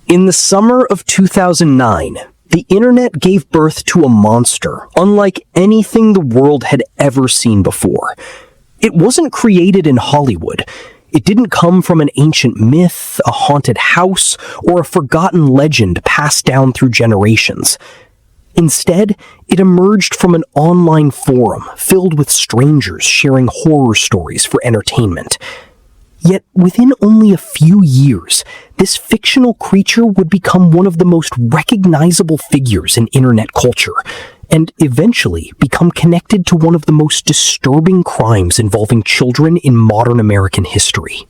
In the summer of 2009, the internet gave birth to a monster unlike anything the world had ever seen before. It wasn't created in Hollywood. It didn't come from an ancient myth, a haunted house, or a forgotten legend passed down through generations. Instead, it emerged from an online forum filled with strangers sharing horror stories for entertainment. Yet, within only a few years, this fictional creature would become one of the most recognizable figures in internet culture, and eventually become connected to one of the most disturbing crimes involving children in modern American history.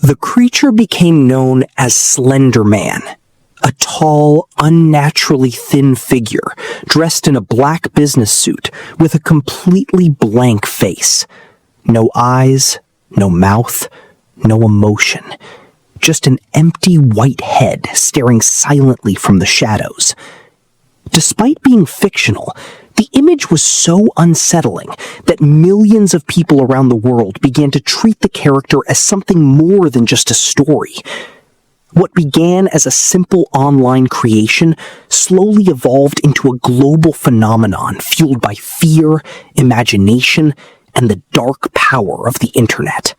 The creature became known as Slender Man, a tall, unnaturally thin figure dressed in a black business suit with a completely blank face. No eyes, no mouth, no emotion. Just an empty white head staring silently from the shadows. Despite being fictional, the image was so unsettling that millions of people around the world began to treat the character as something more than just a story. What began as a simple online creation slowly evolved into a global phenomenon fueled by fear, imagination, and the dark power of the internet.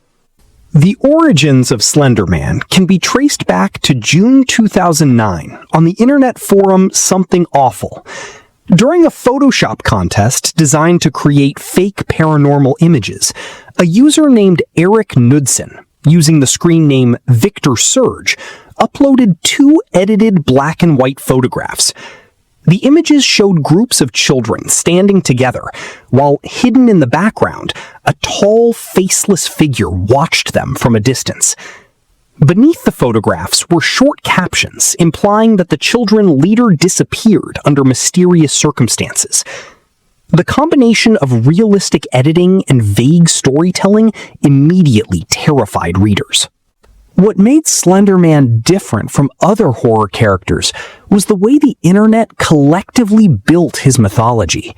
The origins of Slender Man can be traced back to June 2009 on the internet forum Something Awful. During a Photoshop contest designed to create fake paranormal images, a user named Eric Knudsen, using the screen name Victor Surge, uploaded 2 edited black and white photographs. The images showed groups of children standing together, while hidden in the background, a tall, faceless figure watched them from a distance. Beneath the photographs were short captions implying that the children later disappeared under mysterious circumstances. The combination of realistic editing and vague storytelling immediately terrified readers. What made Slender Man different from other horror characters was the way the internet collectively built his mythology.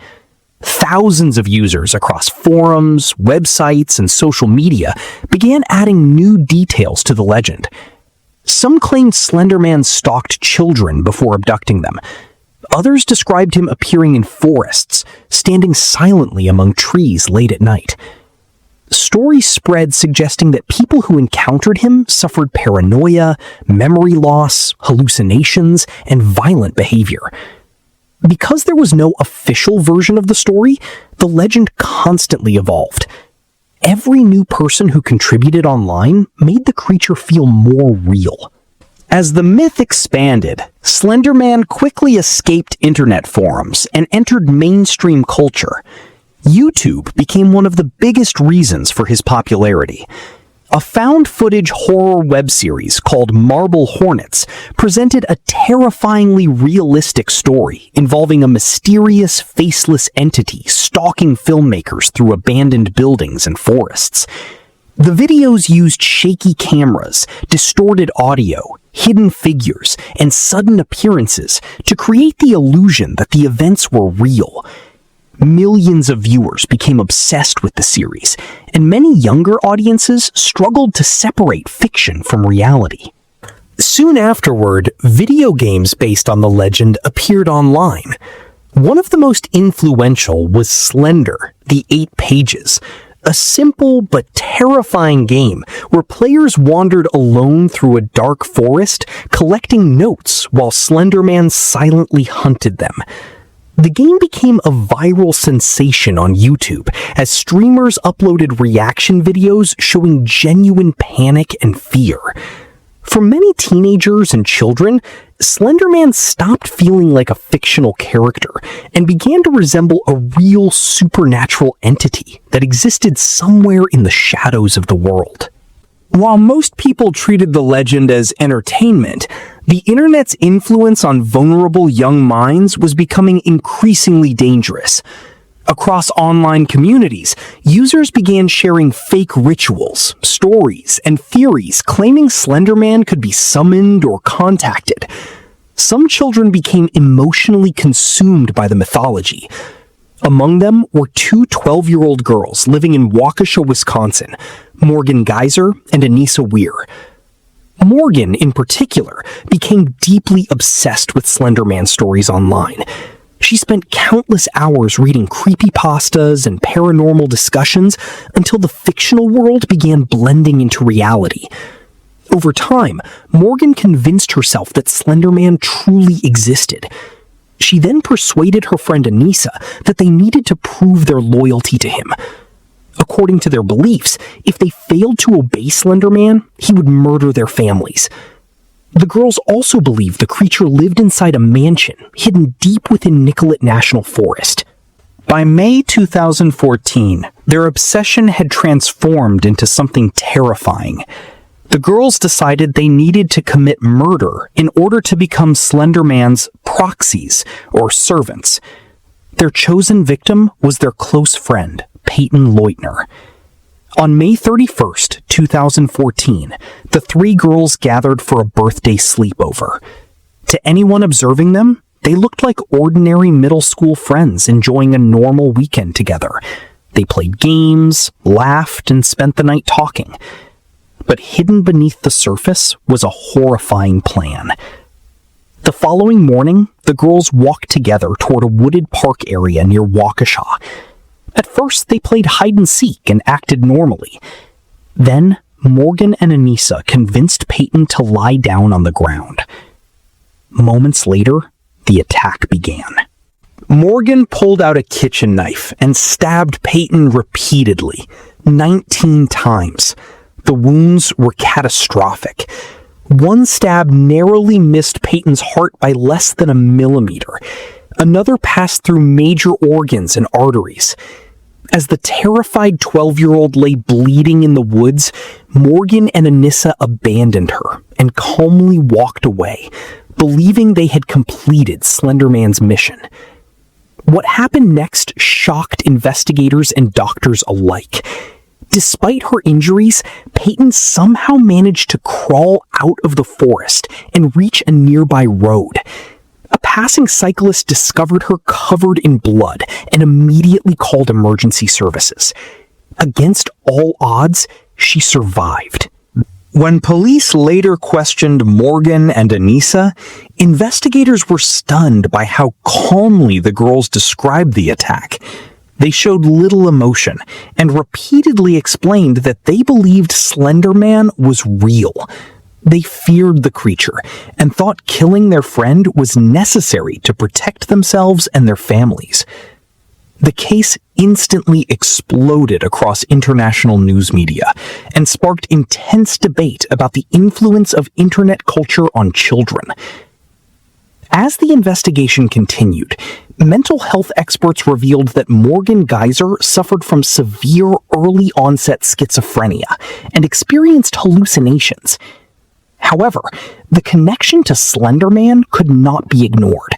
Thousands of users across forums, websites, and social media began adding new details to the legend. Some claimed Slender Man stalked children before abducting them. Others described him appearing in forests, standing silently among trees late at night. Stories spread suggesting that people who encountered him suffered paranoia, memory loss, hallucinations, and violent behavior. Because there was no official version of the story, the legend constantly evolved. Every new person who contributed online made the creature feel more real. As the myth expanded, Slender Man quickly escaped internet forums and entered mainstream culture. YouTube became one of the biggest reasons for his popularity. A found-footage horror web series called Marble Hornets presented a terrifyingly realistic story involving a mysterious, faceless entity stalking filmmakers through abandoned buildings and forests. The videos used shaky cameras, distorted audio, hidden figures, and sudden appearances to create the illusion that the events were real. Millions of viewers became obsessed with the series, and many younger audiences struggled to separate fiction from reality. Soon afterward, video games based on the legend appeared online. One of the most influential was Slender, the 8 Pages, a simple but terrifying game where players wandered alone through a dark forest, collecting notes while Slender Man silently hunted them. The game became a viral sensation on YouTube as streamers uploaded reaction videos showing genuine panic and fear. For many teenagers and children, Slender Man stopped feeling like a fictional character and began to resemble a real supernatural entity that existed somewhere in the shadows of the world. While most people treated the legend as entertainment, the internet's influence on vulnerable young minds was becoming increasingly dangerous. Across online communities, users began sharing fake rituals, stories, and theories claiming Slender Man could be summoned or contacted. Some children became emotionally consumed by the mythology. Among them were 2 12-year-old girls living in Waukesha, Wisconsin, Morgan Geyser and Anissa Weir. Morgan, in particular, became deeply obsessed with Slender Man stories online. She spent countless hours reading creepypastas and paranormal discussions until the fictional world began blending into reality. Over time, Morgan convinced herself that Slender Man truly existed. She then persuaded her friend Anissa that they needed to prove their loyalty to him. According to their beliefs, if they failed to obey Slender Man, he would murder their families. The girls also believed the creature lived inside a mansion hidden deep within Nicollet National Forest. By May 2014, their obsession had transformed into something terrifying. The girls decided they needed to commit murder in order to become Slender Man's proxies, or servants. Their chosen victim was their close friend, Peyton Leutner. On May 31st, 2014, the three girls gathered for a birthday sleepover. To anyone observing them, they looked like ordinary middle school friends enjoying a normal weekend together. They played games, laughed, and spent the night talking. But hidden beneath the surface was a horrifying plan. The following morning, the girls walked together toward a wooded park area near Waukesha. At first, they played hide-and-seek and acted normally. Then, Morgan and Anissa convinced Peyton to lie down on the ground. Moments later, the attack began. Morgan pulled out a kitchen knife and stabbed Peyton repeatedly, 19 times. The wounds were catastrophic. One stab narrowly missed Peyton's heart by less than a millimeter. Another passed through major organs and arteries. As the terrified 12-year-old lay bleeding in the woods, Morgan and Anissa abandoned her and calmly walked away, believing they had completed Slender Man's mission. What happened next shocked investigators and doctors alike. Despite her injuries, Peyton somehow managed to crawl out of the forest and reach a nearby road. A passing cyclist discovered her covered in blood and immediately called emergency services. Against all odds, she survived. When police later questioned Morgan and Anissa, investigators were stunned by how calmly the girls described the attack. They showed little emotion and repeatedly explained that they believed Slender Man was real. They feared the creature and thought killing their friend was necessary to protect themselves and their families. The case instantly exploded across international news media and sparked intense debate about the influence of internet culture on children. As the investigation continued, mental health experts revealed that Morgan Geyser suffered from severe early-onset schizophrenia and experienced hallucinations. However, the connection to Slender Man could not be ignored.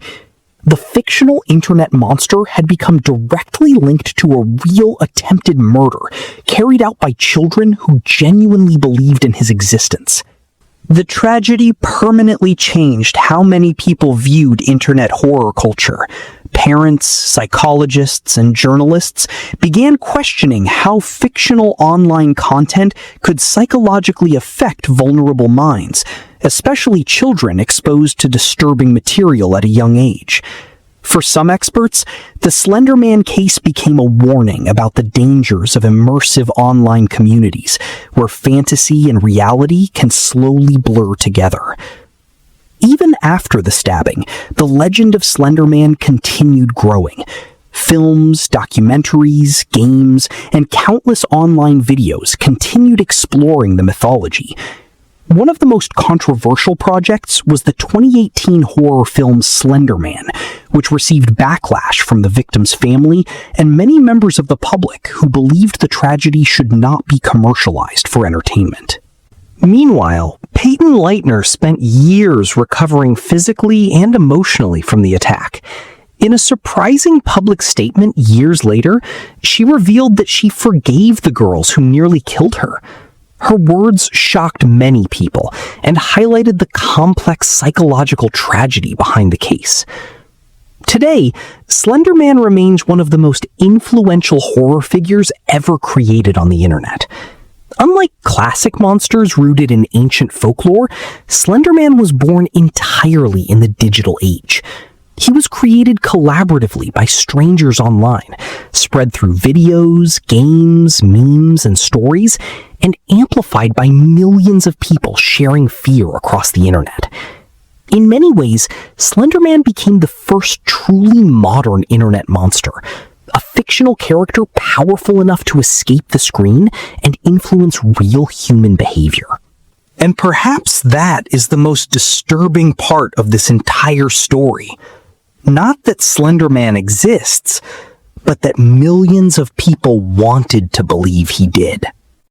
The fictional internet monster had become directly linked to a real attempted murder carried out by children who genuinely believed in his existence. The tragedy permanently changed how many people viewed internet horror culture. Parents, psychologists, and journalists began questioning how fictional online content could psychologically affect vulnerable minds, especially children exposed to disturbing material at a young age. For some experts, the Slender Man case became a warning about the dangers of immersive online communities, where fantasy and reality can slowly blur together. Even after the stabbing, the legend of Slender Man continued growing. Films, documentaries, games, and countless online videos continued exploring the mythology. One of the most controversial projects was the 2018 horror film Slender Man, which received backlash from the victim's family and many members of the public who believed the tragedy should not be commercialized for entertainment. Meanwhile, Peyton Leutner spent years recovering physically and emotionally from the attack. In a surprising public statement years later, she revealed that she forgave the girls who nearly killed her. Her words shocked many people and highlighted the complex psychological tragedy behind the case. Today, Slender Man remains one of the most influential horror figures ever created on the internet. Unlike classic monsters rooted in ancient folklore, Slender Man was born entirely in the digital age. He was created collaboratively by strangers online, spread through videos, games, memes, and stories, and amplified by millions of people sharing fear across the internet. In many ways, Slender Man became the first truly modern internet monster, a fictional character powerful enough to escape the screen and influence real human behavior. And perhaps that is the most disturbing part of this entire story. Not that Slender Man exists, but that millions of people wanted to believe he did.